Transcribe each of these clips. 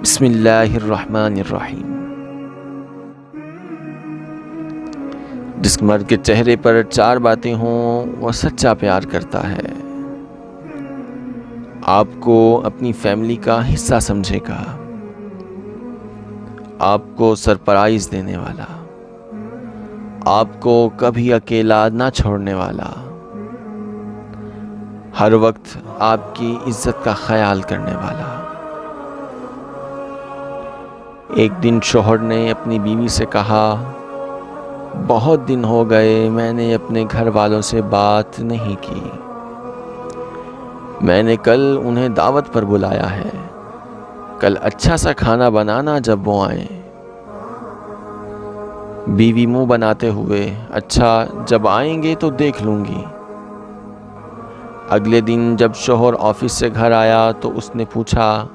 بسم اللہ الرحمن الرحیم۔ جس مرد کے چہرے پر 4 باتیں ہوں وہ سچا پیار کرتا ہے، آپ کو اپنی فیملی کا حصہ سمجھے گا، آپ کو سرپرائز دینے والا، آپ کو کبھی اکیلا نہ چھوڑنے والا، ہر وقت آپ کی عزت کا خیال کرنے والا۔ ایک دن شوہر نے اپنی بیوی سے کہا، بہت دن ہو گئے میں نے اپنے گھر والوں سے بات نہیں کی، میں نے کل انہیں دعوت پر بلایا ہے، کل اچھا سا کھانا بنانا جب وہ آئیں۔ بیوی منہ بناتے ہوئے، اچھا جب آئیں گے تو دیکھ لوں گی۔ اگلے دن جب شوہر آفس سے گھر آیا تو اس نے پوچھا،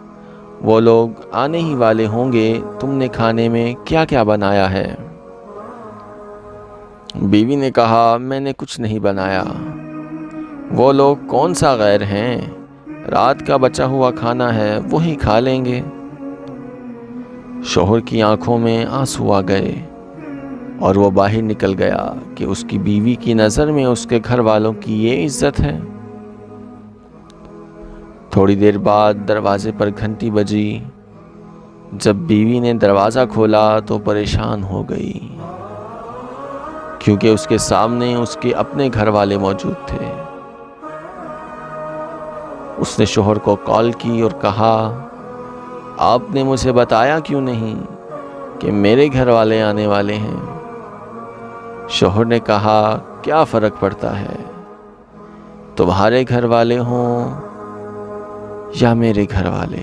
وہ لوگ آنے ہی والے ہوں گے، تم نے کھانے میں کیا کیا بنایا ہے؟ بیوی نے کہا، میں نے کچھ نہیں بنایا، وہ لوگ کون سا غیر ہیں، رات کا بچا ہوا کھانا ہے وہی کھا لیں گے۔ شوہر کی آنکھوں میں آنسو آ گئے اور وہ باہر نکل گیا کہ اس کی بیوی کی نظر میں اس کے گھر والوں کی یہ عزت ہے۔ تھوڑی دیر بعد دروازے پر گھنٹی بجی۔ جب بیوی نے دروازہ کھولا تو پریشان ہو گئی، کیونکہ اس کے سامنے اس کے اپنے گھر والے موجود تھے۔ اس نے شوہر کو کال کی اور کہا، آپ نے مجھے بتایا کیوں نہیں کہ میرے گھر والے آنے والے ہیں؟ شوہر نے کہا، کیا فرق پڑتا ہے، تمہارے گھر والے ہوں یا میرے گھر والے؟